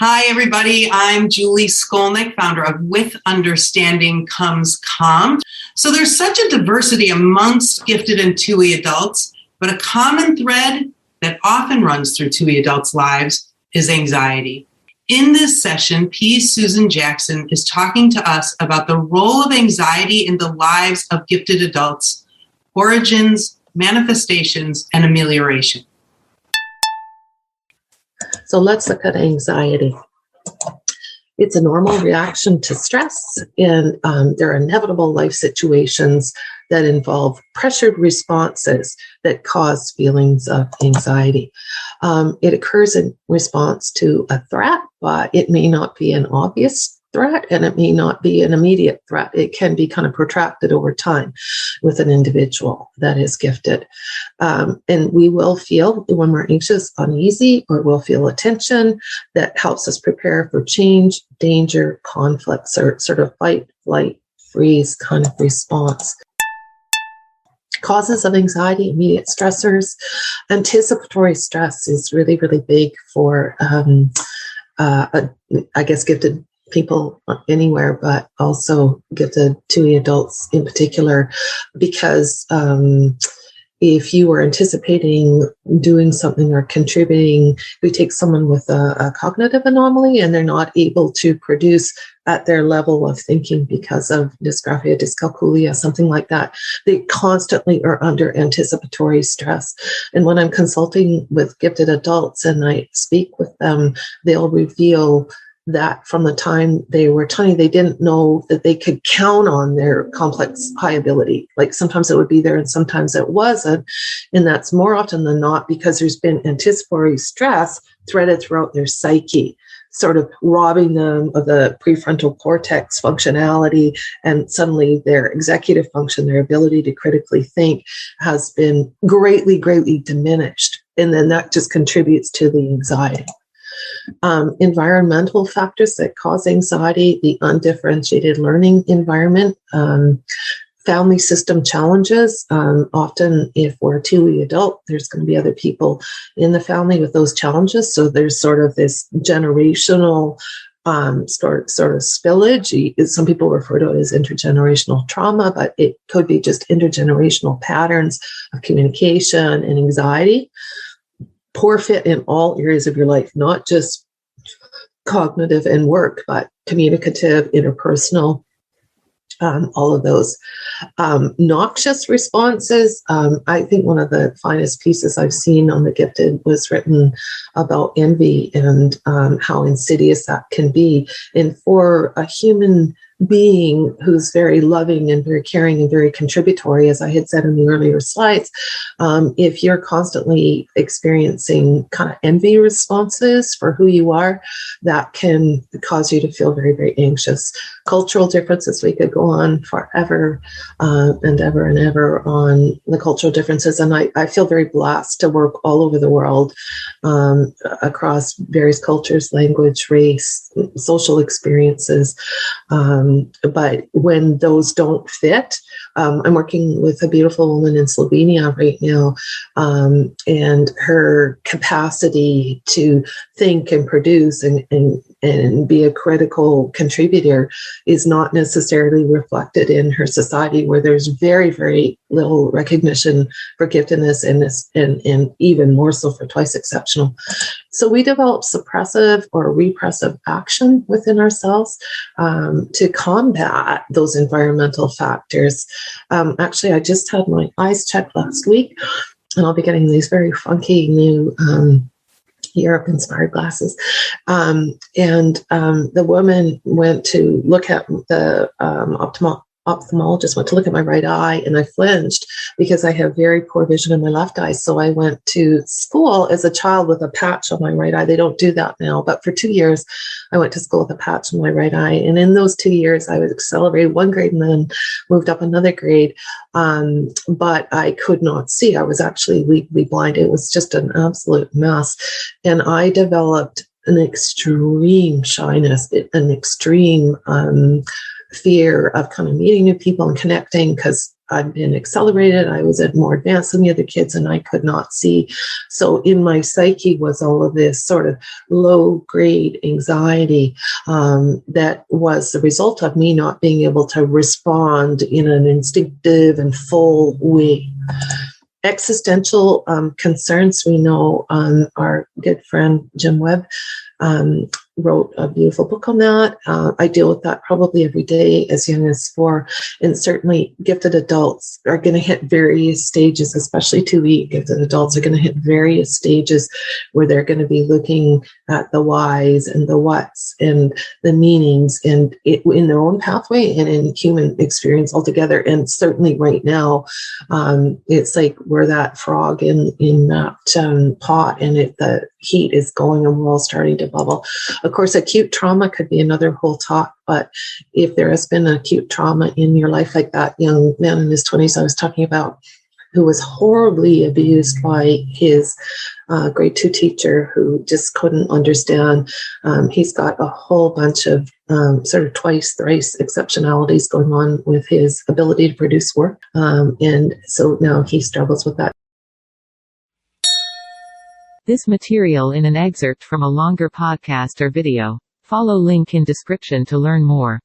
Hi, everybody. I'm Julie Skolnick, founder of With Understanding Comes Calm. So there's such a diversity amongst gifted and TUI adults, but a common thread that often runs through TUI adults' lives is anxiety. In this session, P. Susan Jackson is talking to us about the role of anxiety in the lives of gifted adults, origins, manifestations, and amelioration. So let's look at anxiety. It's a normal reaction to stress, and there are inevitable life situations that involve pressured responses that cause feelings of anxiety. It occurs in response to a threat, but it may not be an obvious threat, and it may not be an immediate threat. It can be kind of protracted over time with an individual that is gifted. And we will feel, when we're anxious, uneasy, or we'll feel a tension that helps us prepare for change, danger, conflicts, or sort of fight, flight, freeze kind of response. Causes of anxiety, immediate stressors. Anticipatory stress is really, really big for, gifted people anywhere, but also gifted TUI adults in particular, because if you are anticipating doing something or contributing, we take someone with a cognitive anomaly and they're not able to produce at their level of thinking because of dysgraphia, dyscalculia, something like that. They constantly are under anticipatory stress. And when I'm consulting with gifted adults and I speak with them, they'll reveal that from the time they were tiny, they didn't know that they could count on their complex high ability. Like sometimes it would be there and sometimes it wasn't. And that's more often than not because there's been anticipatory stress threaded throughout their psyche, sort of robbing them of the prefrontal cortex functionality, and suddenly their executive function, their ability to critically think, has been greatly, greatly diminished. And then that just contributes to the anxiety. Environmental factors that cause anxiety, the undifferentiated learning environment, family system challenges. Often if we're a TUI adult, there's going to be other people in the family with those challenges. So there's sort of this generational sort of spillage. Some people refer to it as intergenerational trauma, but it could be just intergenerational patterns of communication and anxiety. Poor fit in all areas of your life, not just cognitive and work, but communicative, interpersonal, all of those. Noxious responses. I think one of the finest pieces I've seen on the gifted was written about envy and how insidious that can be. And for a human being who's very loving and very caring and very contributory, as I had said in the earlier slides, if you're constantly experiencing kind of envy responses for who you are, that can cause you to feel very, very anxious. Cultural differences, we could go on forever and ever and ever on the cultural differences. And I feel very blessed to work all over the world across various cultures, language, race, social experiences. But when those don't fit, I'm working with a beautiful woman in Slovenia right now, and her capacity to think and produce and be a critical contributor is not necessarily reflected in her society, where there's very, very little recognition for giftedness and even more so for twice exceptional. So we develop suppressive or repressive action within ourselves to combat those environmental factors. Actually, I just had my eyes checked last week, and I'll be getting these very funky new Europe-inspired glasses. The woman went to look at the ophthalmologist went to look at my right eye, and I flinched because I have very poor vision in my left eye. So I went to school as a child with a patch on my right eye. They don't do that now, but for 2 years, I went to school with a patch on my right eye. And in those 2 years, I was accelerated one grade and then moved up another grade. But I could not see. I was actually legally blind. It was just an absolute mess. And I developed an extreme shyness, an extreme fear of kind of meeting new people and connecting, because I'd been accelerated. I was at more advanced than the other kids, and I could not see. So in my psyche was all of this sort of low grade anxiety that was the result of me not being able to respond in an instinctive and full way. Existential concerns, we know our good friend Jim Webb wrote a beautiful book on that. I deal with that probably every day as young as 4. And certainly gifted adults are going to hit various stages, especially 2E gifted adults are going to hit various stages where they're going to be looking at the whys and the whats and the meanings and in their own pathway and in human experience altogether. And certainly right now, it's like we're that frog in that pot, and the heat is going and we're all starting to bubble. Of course, acute trauma could be another whole talk, but if there has been acute trauma in your life, like that young man in his 20s I was talking about, who was horribly abused by his grade 2 teacher who just couldn't understand. He's got a whole bunch of sort of twice, thrice exceptionalities going on with his ability to produce work. And so now he struggles with that. This material in an excerpt from a longer podcast or video. Follow link in description to learn more.